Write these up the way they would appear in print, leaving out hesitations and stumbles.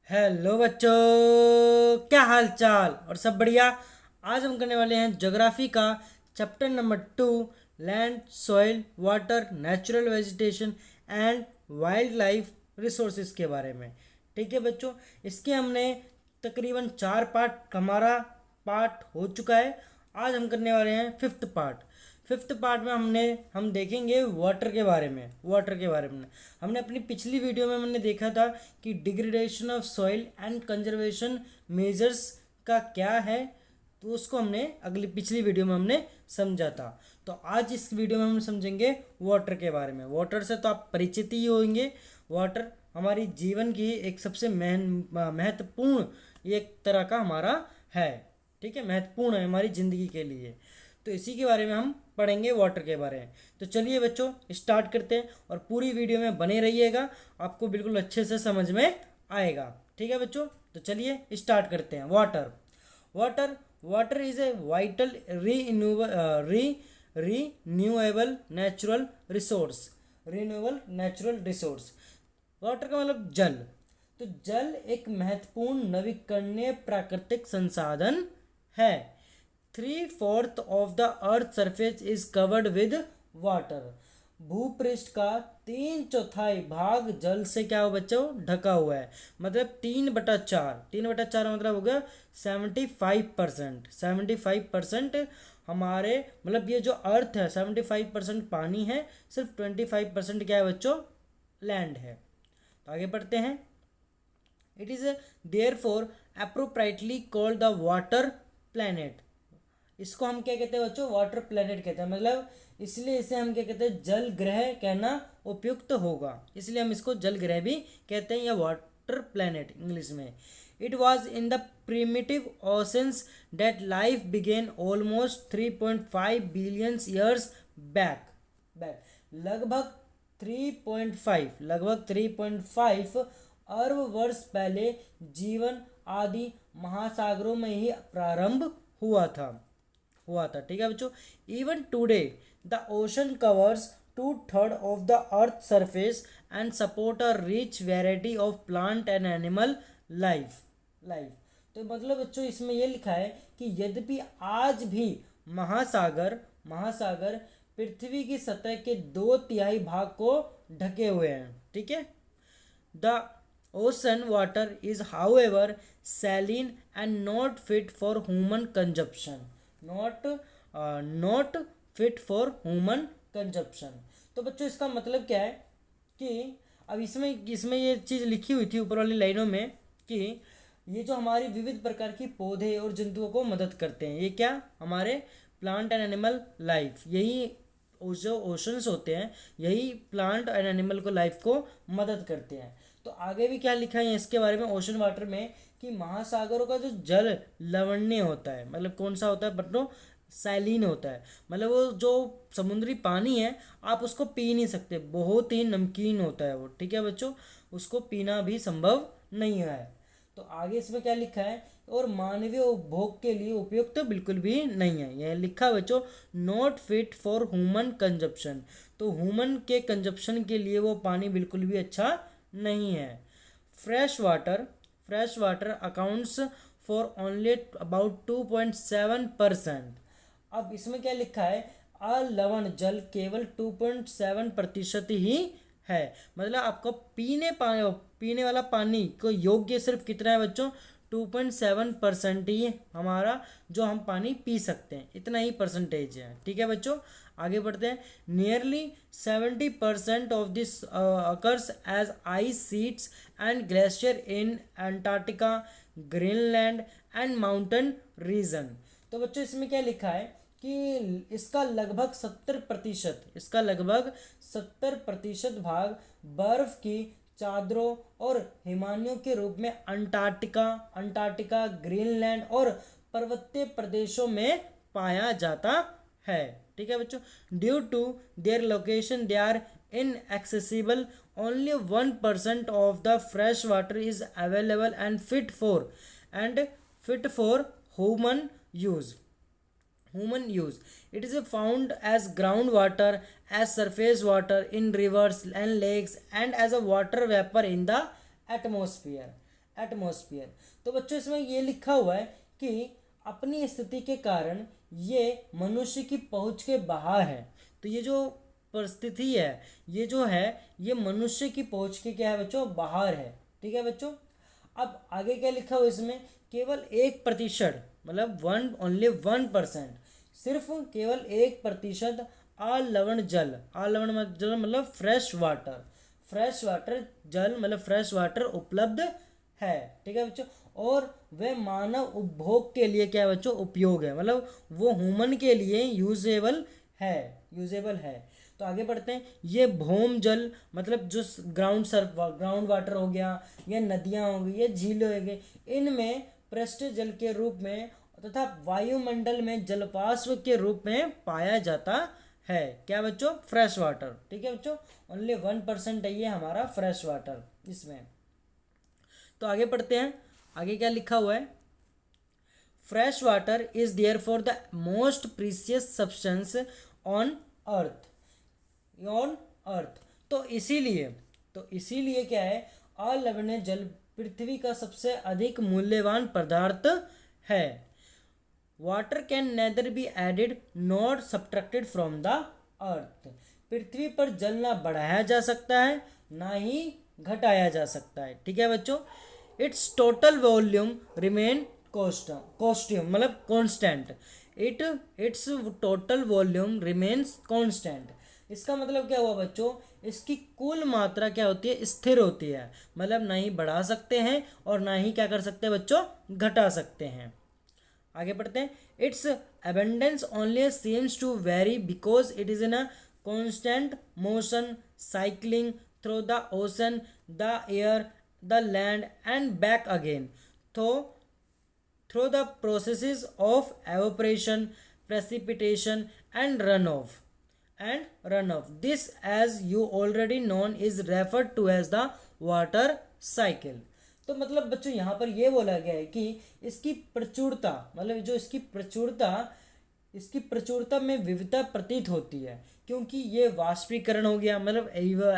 Hello बच्चों, क्या हाल चाल और सब बढ़िया। आज हम करने वाले हैं ज्योग्राफी का chapter number 2, land soil water natural vegetation and wild life resources के बारे में। ठीक है बच्चों, इसके हमने तकरीबन 4 पार्ट, हमारा पार्ट हो चुका है। आज हम करने वाले हैं फिफ्थ पार्ट। फिफ्थ पार्ट में हम देखेंगे वाटर के बारे में हमने अपनी पिछली वीडियो में हमने देखा था कि degradation of soil and conservation measures का क्या है। तो उसको हमने अगली पिछली वीडियो में हमने समझा था। तो आज इस वीडियो में हम समझेंगे वाटर के बारे में। वाटर से तो आप परिचित ही होंगे। वाटर हमारी जीवन की एक सबसे महत्वपूर्ण एक तरह का हमारा है। ठीक है, महत्वपूर्ण है हमारी ज़िंदगी के लिए। तो इसी के बारे में हम पढ़ेंगे, वाटर के बारे में। तो चलिए बच्चों स्टार्ट करते हैं और पूरी वीडियो में बने रहिएगा, आपको बिल्कुल अच्छे से समझ में आएगा। ठीक है बच्चों, तो चलिए स्टार्ट करते हैं। Water water water is a vital renewable natural resource. Water का मतलब जल। तो जल एक महत्वपूर्ण नवीकरणीय प्राकृतिक संसाधन है। 3/4 of the earth surface is covered with water. भूपृष्ठ का 3/4 भाग जल से क्या हो बच्चों, ढका हुआ है। मतलब 3/4 मतलब हो गया 75%। 75% हमारे मतलब ये जो अर्थ है 75% पानी है, सिर्फ 25% क्या है बच्चों, लैंड है। तो आगे पढ़ते हैं। It is there for appropriately called the water planet. इसको हम क्या कहते हैं बच्चों, वाटर प्लैनेट कहते हैं। मतलब इसलिए इसे हम क्या कहते हैं, जल ग्रह कहना उपयुक्त होगा, इसलिए हम इसको जल ग्रह भी कहते हैं या वाटर प्लैनेट इंग्लिश में। It was in the primitive oceans that life began almost 3.5 billion years back back लगभग 3.5 अरब वर्ष पहले जीवन आदि महासागरों में ही प्रारंभ हुआ था। ठीक है बच्चों। Even today the ocean covers 2/3 of the earth surface and support a rich variety of plant and animal life. तो मतलब बच्चों इसमें यह लिखा है कि यद्यपि आज भी महासागर पृथ्वी की सतह के 2/3 भाग को ढके हुए हैं। ठीक है। The ocean water is however saline and not fit for human consumption. Not fit for human consumption. तो बच्चों इसका मतलब क्या है कि अब इसमें ये चीज़ लिखी हुई थी ऊपर वाली लाइनों में कि ये जो हमारी विविध प्रकार की पौधे और जंतुओं को मदद करते हैं, ये क्या हमारे प्लांट एंड एनिमल लाइफ, यही जो ओशंस होते हैं यही प्लांट एंड एनिमल को लाइफ को मदद करते हैं। तो आगे भी क्या लिखा है इसके बारे में ओशन वाटर में कि महासागरों का जो जल लवणीय होता है। मतलब कौन सा होता है बच्चों, सैलीन होता है। मतलब वो जो समुद्री पानी है आप उसको पी नहीं सकते, बहुत ही नमकीन होता है वो। ठीक है बच्चों, उसको पीना भी संभव नहीं है। तो आगे इसमें क्या लिखा है, और मानवीय उपभोग के लिए उपयुक्त बिल्कुल भी नहीं है। यह लिखा बच्चों not fit for human consumption. तो ह्यूमन के कंजप्शन के लिए वो पानी बिल्कुल भी अच्छा नहीं है। Fresh water accounts for only about 2.7%। अब इसमें क्या लिखा है, अलवण जल केवल 2.7% ही है। मतलब आपको पीने वाला पानी को योग्य सिर्फ कितना है बच्चों, 2.7% ही हमारा जो हम पानी पी सकते हैं, इतना ही परसेंटेज है। ठीक है बच्चों, आगे बढ़ते हैं। Nearly 70% of this occurs as ice sheets and glacier in Antarctica, Greenland and mountain region. तो बच्चों इसमें क्या लिखा है कि इसका लगभग 70% भाग बर्फ की चादरों और हिमानियों के रूप में अंटार्कटिका, ग्रीनलैंड और पर्वतीय प्रदेशों में पाया जाता है। ठीक है बच्चों, due to their location they are inaccessible. Only 1% of the fresh water is available and fit for human use. It is found as groundwater, as surface water in rivers and lakes, and as a water vapor in the atmosphere. Atmosphere. तो बच्चों इसमें ये लिखा हुआ है कि अपनी स्थिति के कारण ये मनुष्य की पहुंच के बाहर है। तो ये जो परिस्थिति है, ये जो है, ये मनुष्य की पहुंच के क्या है बच्चों, बाहर है। ठीक है बच्चों। अब आगे क्या लिखा हुआ इसमें, केवल 1%, मतलब 1% सिर्फ केवल 1% अलवण जल, अलवण जल मतलब फ्रेश वाटर जल मतलब फ्रेश वाटर उपलब्ध है। ठीक है बच्चों। और वह मानव उपभोग के लिए क्या है बच्चों, उपयोग है, मतलब वो ह्यूमन के लिए यूजेबल है। तो आगे बढ़ते हैं। ये भौम जल मतलब जो ग्राउंड वाटर हो गया, या नदियाँ हो गई, या झीलें हो गई, इनमें पृष्ठ जल के रूप में तथा वायुमंडल में जलवाष्प के रूप में पाया जाता है। क्या बच्चों, फ्रेश वाटर। ठीक है बच्चों। ओनली 1% है ये हमारा फ्रेश वाटर इसमें। तो आगे पढ़ते हैं। आगे क्या लिखा हुआ है, fresh water is there for the most precious substance on earth. तो इसीलिए क्या है, अलवणीय जल पृथ्वी का सबसे अधिक मूल्यवान पदार्थ है। Water can neither be added not subtracted from the earth. पृथ्वी पर जल ना बढ़ाया जा सकता है, ना ही घटाया जा सकता है। ठीक है बच्चों। Its total volume remain costume मतलब constant. Its total volume remains constant. इसका मतलब क्या हुआ बच्चों, इसकी कुल मात्रा क्या होती है, स्थिर होती है, मतलब ना ही बढ़ा सकते हैं और ना ही क्या कर सकते हैं बच्चों, घटा सकते हैं। आगे बढ़ते हैं। Its abundance only seems to vary because it is in a constant motion cycling through the ocean, the air, the land and back again through the processes of evaporation, precipitation and runoff. This, as you already known, is referred to as the water cycle. तो मतलब बच्चों यहाँ पर ये बोला गया है कि इसकी प्रचुरता, मतलब जो इसकी प्रचुरता में विविधता प्रतीत होती है, क्योंकि ये वाष्पीकरण हो गया, मतलब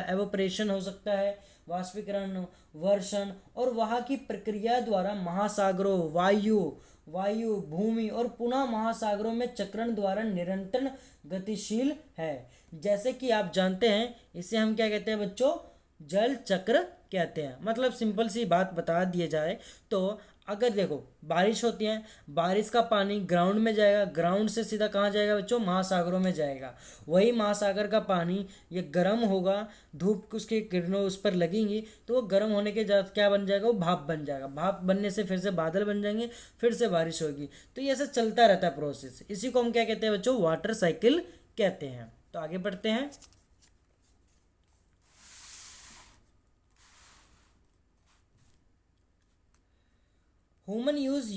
एवोपरेशन हो सकता है, वाष्पीकरण, वर्षण और वहाँ की प्रक्रिया द्वारा महासागरों, वायु, भूमि और पुनः महासागरों में चक्रण द्वारा निरंतर गतिशील है। जैसे कि आप जानते हैं, इसे हम क्या कहते हैं बच्चों, जल चक्र कहते हैं। मतलब सिंपल सी बात बता दिए जाए तो अगर देखो बारिश होती है, बारिश का पानी ग्राउंड में जाएगा, ग्राउंड से सीधा कहाँ जाएगा बच्चों, महासागरों में जाएगा। वही महासागर का पानी ये गर्म होगा, धूप उसकी किरणों उस पर लगेंगी तो वो गर्म होने के क्या बन जाएगा, वो भाप बन जाएगा। भाप बनने से फिर से बादल बन जाएंगे, फिर से बारिश होगी। तो ये ऐसा चलता रहता है प्रोसेस। इसी को हम क्या कहते हैं बच्चों, वाटर साइकिल कहते हैं। तो आगे बढ़ते हैं। Human use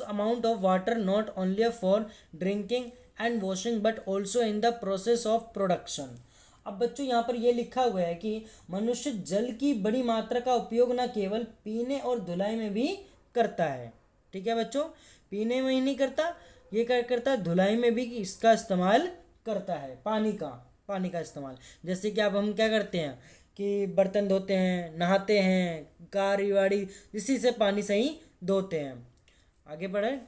amount of water not only for drinking and washing but also in the process of production. अब बच्चों यहाँ पर ये लिखा हुआ है कि मनुष्य जल की बड़ी मात्रा का उपयोग न केवल पीने और धुलाई में भी करता है। ठीक है बच्चों, पीने में ही नहीं करता, ये क्या करता है, धुलाई में भी इसका इस्तेमाल करता है, पानी का इस्तेमाल। जैसे कि अब हम क्या करते हैं कि बर्तन धोते हैं, नहाते हैं, कारी वाड़ी, इसी से पानी से ही धोते हैं। आगे बढ़े।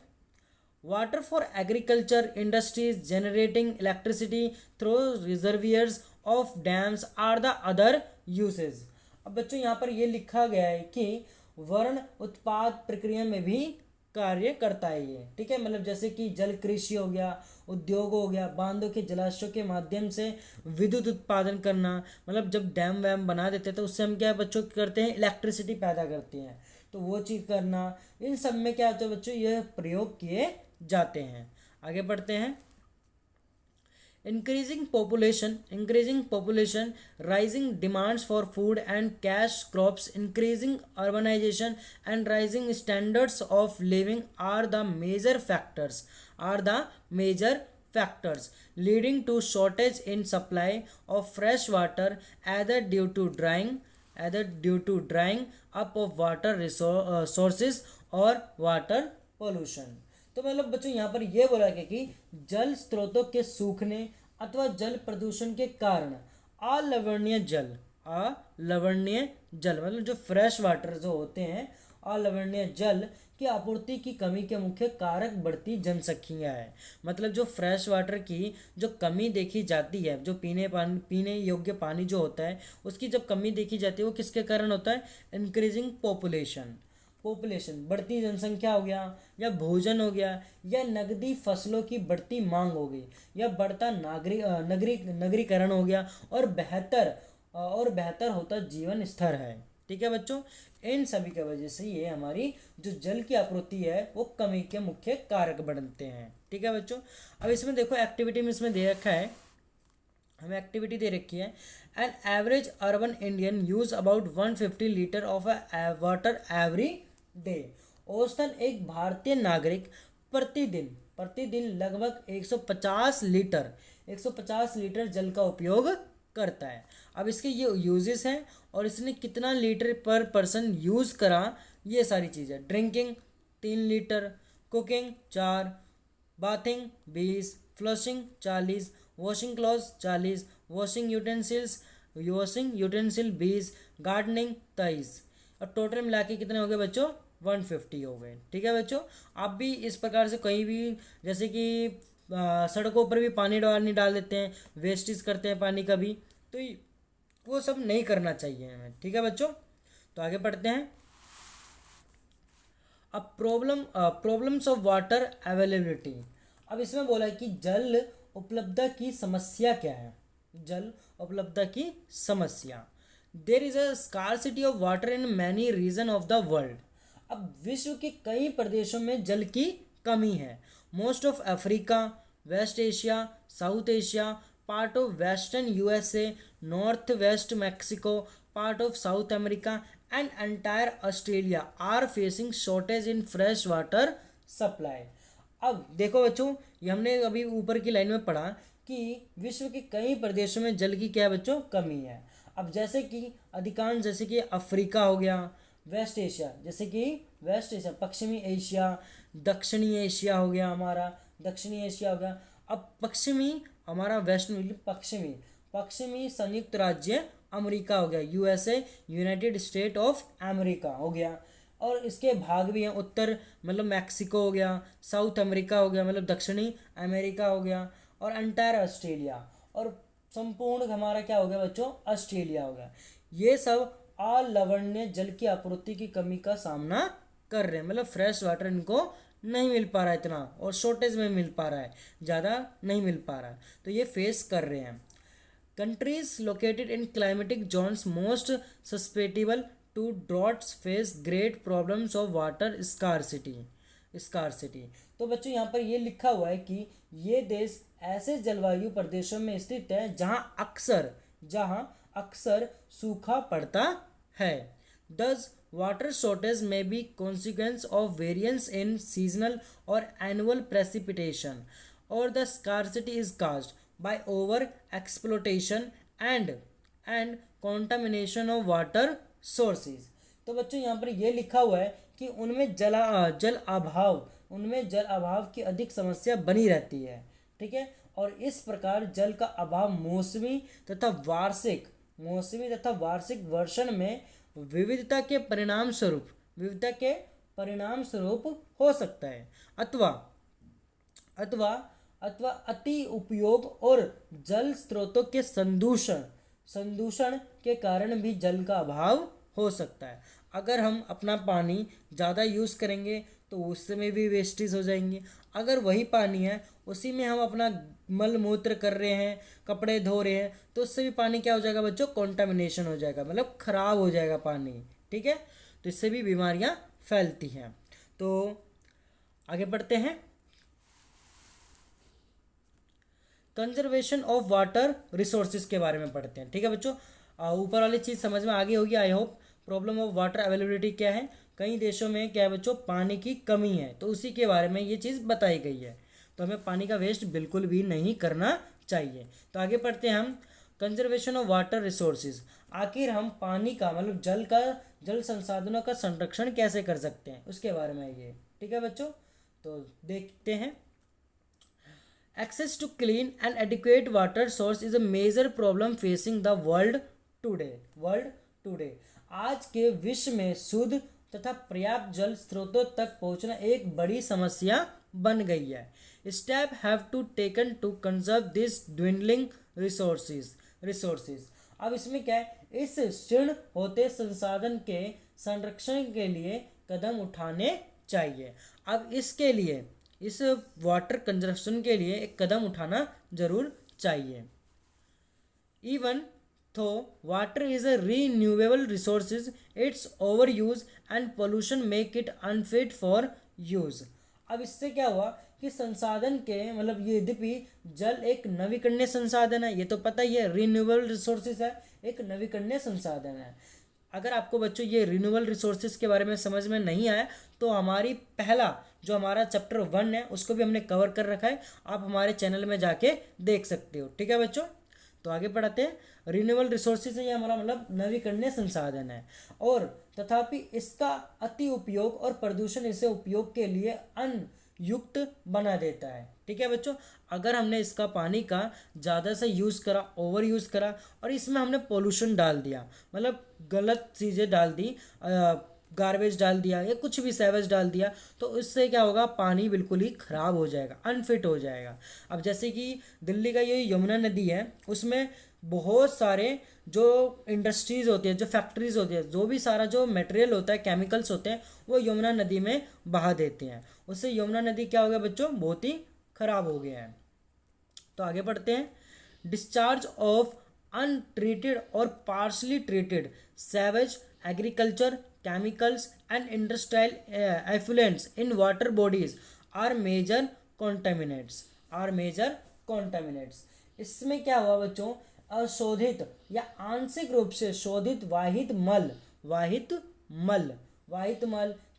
Water for agriculture industries generating electricity through reservoirs of dams are the other usage. अब बच्चों यहाँ पर ये लिखा गया है कि वर्ण उत्पाद प्रक्रिया में भी कार्य करता है ये। ठीक है, मतलब जैसे कि जल कृषि हो गया, उद्योग हो गया, बांधों के जलाशयों के माध्यम से विद्युत उत्पादन करना, मतलब जब डैम वैम बना देते हैं तो उससे हम क्या बच्चों करते हैं, इलेक्ट्रिसिटी पैदा करते हैं, तो वो चीज़ करना, इन सब में क्या होता है बच्चों, यह प्रयोग किए जाते हैं। आगे बढ़ते हैं। Increasing population, rising demands for food and cash crops, increasing urbanization and rising standards of living are the major factors leading to shortage in supply of fresh water, either due to drying up of water sources or water pollution. तो मतलब बच्चों यहाँ पर यह बोला गया कि जल स्रोतों के सूखने अथवा जल प्रदूषण के कारण अलवणीय अलवणीय जल, मतलब जो फ्रेश वाटर जो होते हैं, अलवणीय जल की आपूर्ति की कमी के मुख्य कारक बढ़ती जनसंख्या है। मतलब जो फ्रेश वाटर की जो कमी देखी जाती है, जो पीने योग्य पानी जो होता है उसकी जब कमी देखी जाती है, वो किसके कारण होता है? इंक्रीजिंग पॉपुलेशन बढ़ती जनसंख्या हो गया, या भोजन हो गया, या नगदी फसलों की बढ़ती मांग हो गई, या बढ़ता नगरीकरण हो गया, और बेहतर होता जीवन स्तर है। ठीक है बच्चों, इन सभी की वजह से ये हमारी जो जल की आपूर्ति है वो कमी के मुख्य कारक बनते हैं। ठीक है बच्चों, अब इसमें देखो एक्टिविटी में इसमें दे रखा है, हमें एक्टिविटी दे रखी है, an average urban Indian use about 150 litre of water every day. औसतन एक भारतीय नागरिक प्रतिदिन लगभग 150 लीटर जल का उपयोग करता है। अब इसके ये यूजेस हैं और इसने कितना लीटर पर पर्सन यूज़ करा, ये सारी चीज़ें। Drinking 3 litre, cooking 4, bathing 20, flushing 40, washing clothes 40, washing utensil 20, gardening 23, और टोटल मिला के कितने हो गए बच्चों? 150 हो गए। ठीक है बच्चों, आप भी इस प्रकार से कहीं भी, जैसे कि सड़कों पर भी पानी नहीं डाल देते हैं, वेस्टेज करते हैं पानी का भी, तो वो सब नहीं करना चाहिए हमें। ठीक है बच्चों, तो आगे पढ़ते हैं। अब प्रॉब्लम्स ऑफ वाटर अवेलेबिलिटी। अब इसमें बोला है कि जल उपलब्धता की समस्या क्या है। जल उपलब्धता की समस्या, there is a scarcity of water in many region of the world. अब विश्व के कई प्रदेशों में जल की कमी है। Most of Africa, West Asia, South Asia, part of western USA, north west Mexico, part of South America and entire Australia are facing shortage in fresh water supply. अब देखो बच्चों, ये हमने अभी ऊपर की लाइन में पढ़ा कि विश्व के कई प्रदेशों में जल की क्या है बच्चों? कमी है। अब जैसे कि अधिकांश, जैसे कि अफ्रीका हो गया, वेस्ट एशिया, जैसे कि वेस्ट एशिया, पश्चिमी एशिया, दक्षिणी एशिया हो गया हमारा, दक्षिणी एशिया हो गया। अब पश्चिमी हमारा वेस्ट में पश्चिमी संयुक्त राज्य अमेरिका हो गया, USA, United state of America हो गया, और इसके भाग भी हैं उत्तर, मतलब मैक्सिको हो गया, साउथ अमेरिका हो गया, मतलब दक्षिणी अमेरिका हो गया, और अंटायर ऑस्ट्रेलिया, और संपूर्ण हमारा क्या हो गया बच्चों? ऑस्ट्रेलिया हो गया। ये सब अलवणीय जल की आपूर्ति की कमी का सामना कर रहे हैं, मतलब फ्रेश वाटर इनको नहीं मिल पा रहा है इतना, और शॉर्टेज में मिल पा रहा है, ज़्यादा नहीं मिल पा रहा है, तो ये फेस कर रहे हैं। Countries located in climatic zones most susceptible to droughts face great problems of water scarcity. तो बच्चों यहाँ पर ये लिखा हुआ है कि ये देश ऐसे जलवायु प्रदेशों में स्थित है जहाँ अक्सर सूखा पड़ता है। Thus, water shortage may be consequence of variance in seasonal or annual precipitation, or the scarcity is caused by over exploitation and contamination of water sources। तो बच्चों यहाँ पर ये लिखा हुआ है कि उनमें जल अभाव की अधिक समस्या बनी रहती है। ठीक है, और इस प्रकार जल का अभाव मौसमी तथा वार्षिक वर्षण में विविधता के परिणाम स्वरूप हो सकता है, अथवा अति उपयोग और जल स्रोतों के संदूषण के कारण भी जल का अभाव हो सकता है। अगर हम अपना पानी ज़्यादा यूज़ करेंगे तो उसमें भी वेस्टेज हो जाएंगे। अगर वही पानी है, उसी में हम अपना मल मूत्र कर रहे हैं, कपड़े धो रहे हैं, तो उससे भी पानी क्या हो जाएगा बच्चों? कॉन्टामिनेशन हो जाएगा, मतलब खराब हो जाएगा पानी। ठीक है, तो इससे भी बीमारियां फैलती हैं। तो आगे बढ़ते हैं, कंजर्वेशन ऑफ वाटर रिसोर्सेज के बारे में पढ़ते हैं। ठीक है बच्चों, ऊपर वाली चीज़ समझ में आ गई होगी I hope. Problem of water availability क्या है? कई देशों में क्या है बच्चों? पानी की कमी है, तो उसी के बारे में ये चीज़ बताई गई है। तो हमें पानी का वेस्ट बिल्कुल भी नहीं करना चाहिए। तो आगे पढ़ते हैं हम, कंजर्वेशन ऑफ वाटर रिसोर्सेज। आखिर हम पानी का, मतलब जल संसाधनों का संरक्षण कैसे कर सकते हैं, उसके बारे में ये। ठीक है बच्चों, तो देखते हैं। Access to clean and adequate water source is a major problem facing the world today आज के विश्व में शुद्ध तथा पर्याप्त जल स्रोतों तक पहुंचना एक बड़ी समस्या बन गई है। Step have to taken to conserve this dwindling resources. अब इसमें क्या है, इस क्षीण होते संसाधन के संरक्षण के लिए कदम उठाने चाहिए। अब इसके लिए, इस वाटर कंजर्वेशन के लिए एक कदम उठाना जरूर चाहिए। Even though water is a renewable resource, its overuse and pollution make it unfit for use। अब इससे क्या हुआ कि संसाधन के मतलब ये यद्यपि जल एक नवीकरणीय संसाधन है, ये तो पता ही है, रिन्यूएबल रिसोर्सेज है, एक नवीकरणीय संसाधन है। अगर आपको बच्चों ये रिन्यूएबल रिसोर्सेज के बारे में समझ में नहीं आया तो हमारी पहला जो हमारा चैप्टर 1 है उसको भी हमने कवर कर रखा है, आप हमारे चैनल में जाके देख सकते हो। ठीक है बच्चों, तो आगे पढ़ाते हैं। रिन्यूएबल रिसोर्सेज ये हमारा मतलब नवीकरणीय संसाधन है, और तथापि इसका अति उपयोग और प्रदूषण इसे उपयोग के लिए अनयुक्त बना देता है। ठीक है बच्चों, अगर हमने इसका पानी का ज़्यादा से यूज़ करा, ओवर यूज़ करा, और इसमें हमने पोल्यूशन डाल दिया, मतलब गलत चीज़ें डाल दी, गार्बेज डाल दिया या कुछ भी सैवेज डाल दिया, तो इससे क्या होगा, पानी बिल्कुल ही ख़राब हो जाएगा, अनफिट हो जाएगा। अब जैसे कि दिल्ली का ये यमुना नदी है, उसमें बहुत सारे जो इंडस्ट्रीज़ होती है, जो फैक्ट्रीज़ होती है, जो भी सारा जो मटेरियल होता है, केमिकल्स होते हैं, वो यमुना नदी में बहा देते हैं। उससे यमुना नदी क्या हो गया बच्चों, बहुत ही ख़राब हो गया है। तो आगे बढ़ते हैं। डिस्चार्ज ऑफ अनट्रीटेड और partially treated savage agriculture chemicals and industrial effluents in water bodies are major contaminants। इसमें क्या हुआ बच्चों, अशोधित या आंशिक रूप से शोधित वाहित मल,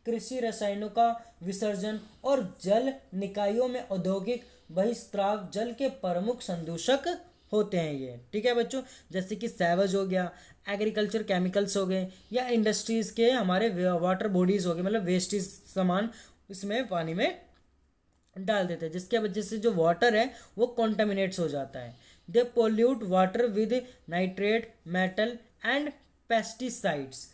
कृषि रसायनों का विसर्जन और जल निकायों में औद्योगिक बहिस्त्राव जल के प्रमुख संदूषक होते हैं ये। ठीक है बच्चों, जैसे कि सैवेज हो गया, एग्रीकल्चर केमिकल्स हो गए, या इंडस्ट्रीज़ के हमारे वाटर बॉडीज़ हो गए, मतलब वेस्टेज सामान इसमें पानी में डाल देते हैं, जिसके वजह से जो वाटर है वो कॉन्टामिनेट्स हो जाता है। They pollute water with nitrate, metal and pesticides.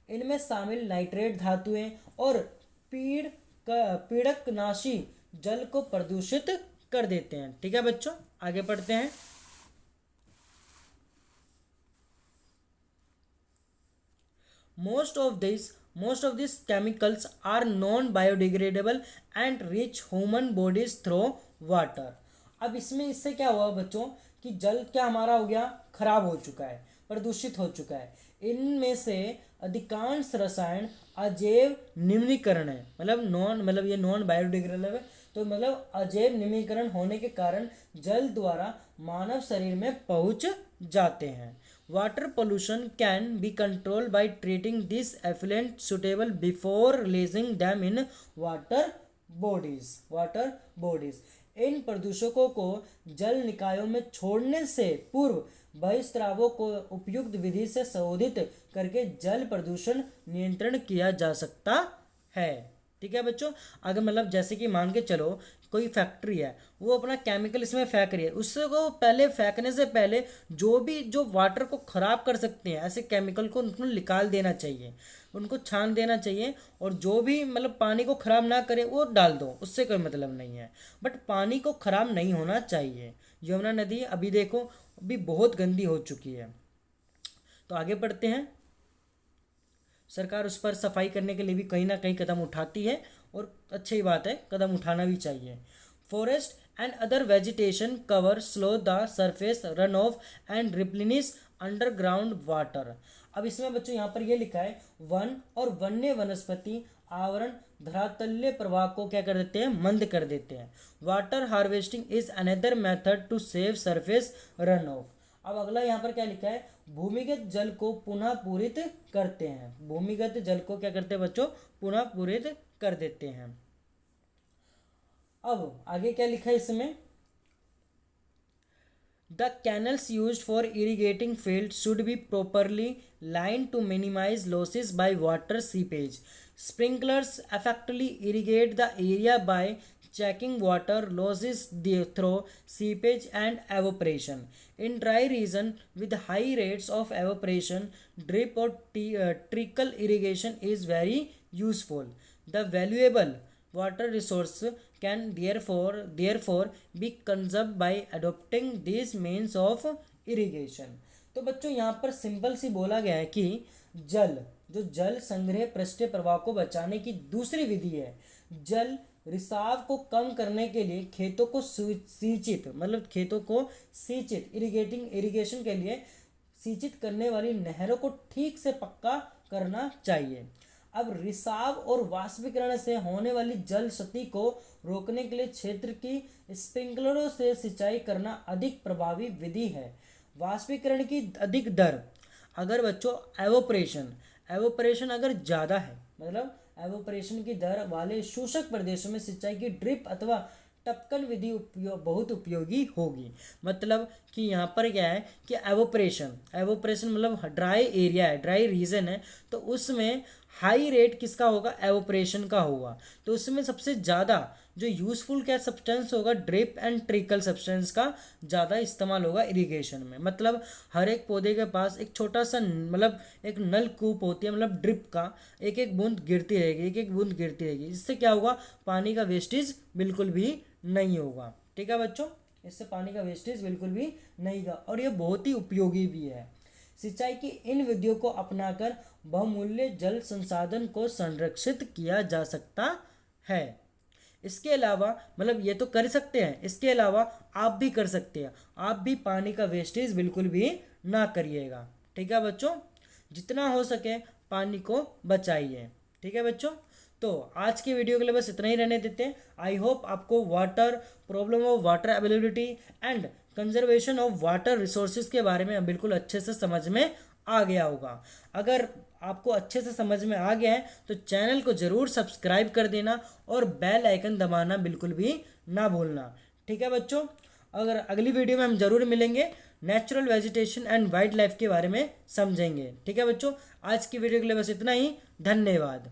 इनमें शामिल नाइट्रेट धातुएं और पीड़कनाशी जल को प्रदूषित कर देते हैं। ठीक है बच्चों, आगे पढ़ते हैं। Most of these chemicals are non-biodegradable and reach human bodies through water। अब इससे क्या हुआ बच्चों कि जल क्या हमारा हो गया, खराब हो चुका है, प्रदूषित हो चुका है। इनमें से अधिकांश रसायन अजैव निम्नीकरण है, मतलब ये नॉन बायोडिग्रेडेबल है, तो मतलब अजैव निम्नीकरण होने के कारण जल द्वारा मानव शरीर में पहुंच जाते हैं। Water pollution can be control by treating this effluent suitable before releasing them in water bodies. इन प्रदूषकों को जल निकायों में छोड़ने से पूर्व बहिस्त्रावों को उपयुक्त विधि से शोधित करके जल प्रदूषण नियंत्रण किया जा सकता है। ठीक है बच्चों, अगर मतलब जैसे कि मान के चलो कोई फैक्ट्री है, वो अपना केमिकल इसमें फेंक रही है, उससे को पहले फेंकने से पहले जो वाटर को ख़राब कर सकते हैं ऐसे केमिकल को उनको निकाल देना चाहिए, उनको छान देना चाहिए, और जो भी मतलब पानी को ख़राब ना करे वो डाल दो, उससे कोई मतलब नहीं है, बट पानी को ख़राब नहीं होना चाहिए। यमुना नदी अभी देखो अभी बहुत गंदी हो चुकी है। तो आगे बढ़ते हैं। सरकार उस पर सफाई करने के लिए भी कहीं ना कहीं कदम उठाती है, और अच्छी बात है, कदम उठाना भी चाहिए। Forest and other vegetation cover slow the surface run of and replenish underground water. अब इसमें बच्चों यहाँ पर ये लिखा है, वन और वन्य वनस्पति आवरण धरातल्य प्रवाह को क्या कर देते हैं, मंद कर देते हैं। Water harvesting is another method to save surface run off. अब अगला यहाँ पर क्या लिखा है, भूमिगत जल को पुनः पूरित करते हैं। भूमिगत जल को क्या करते हैं बच्चों, पुनः पूरित कर देते हैं। अब आगे क्या लिखा है इसमें, the canals used for irrigating field should be properly lined to minimize losses by water seepage. Sprinklers effectively irrigate the area by checking water losses through seepage and evaporation. In dry region with high rates of evaporation, drip or trickle irrigation is very useful. The valuable water resource can therefore be conserved by adopting these means of irrigation. तो बच्चों यहाँ पर simple सी बोला गया है कि जल संग्रह पृष्ठीय प्रवाह को बचाने की दूसरी विधि है। जल रिसाव को कम करने के लिए खेतों को सिंचित इरिगेशन के लिए सिंचित करने वाली नहरों को ठीक से पक्का करना चाहिए। अब रिसाव और वाष्पीकरण से होने वाली जल क्षति को रोकने के लिए क्षेत्र की स्प्रिंकलरों से सिंचाई करना अधिक प्रभावी विधि है। वाष्पीकरण की अधिक दर, अगर बच्चों एवोपरेशन अगर ज़्यादा है, मतलब एवोपरेशन की दर वाले शुष्क प्रदेशों में सिंचाई की ड्रिप अथवा टपकन विधि बहुत उपयोगी होगी। मतलब कि यहाँ पर क्या है कि एवोपरेशन मतलब ड्राई एरिया है, ड्राई रीजन है, तो उसमें हाई रेट किसका होगा, एवोपरेशन का होगा। तो उसमें सबसे ज़्यादा जो यूज़फुल क्या सब्सटेंस होगा, ड्रिप एंड ट्रिकल सब्सटेंस का ज़्यादा इस्तेमाल होगा इरिगेशन में। मतलब हर एक पौधे के पास एक छोटा सा मतलब एक नलकूप होती है, मतलब ड्रिप का एक एक बूंद गिरती रहेगी, इससे क्या होगा, पानी का वेस्टेज बिल्कुल भी नहीं होगा। ठीक है बच्चों, इससे पानी का वेस्टेज बिल्कुल भी नहीं होगा और ये बहुत ही उपयोगी भी है। सिंचाई की इन विधियों को अपनाकर बहुमूल्य जल संसाधन को संरक्षित किया जा सकता है। इसके अलावा मतलब ये तो कर सकते हैं, इसके अलावा आप भी कर सकते हैं, आप भी पानी का वेस्टेज बिल्कुल भी ना करिएगा। ठीक है बच्चों, जितना हो सके पानी को बचाइए। ठीक है बच्चों, तो आज की वीडियो के लिए बस इतना ही रहने देते हैं। आई होप आपको problem of water availability and conservation of water resources के बारे में बिल्कुल अच्छे से समझ में आ गया होगा। अगर आपको अच्छे से समझ में आ गया है तो चैनल को ज़रूर सब्सक्राइब कर देना और बेल आइकन दबाना बिल्कुल भी ना भूलना। ठीक है बच्चों, अगर अगली वीडियो में हम ज़रूर मिलेंगे, natural vegetation and wild life के बारे में समझेंगे। ठीक है बच्चों, आज की वीडियो के लिए बस इतना ही। धन्यवाद।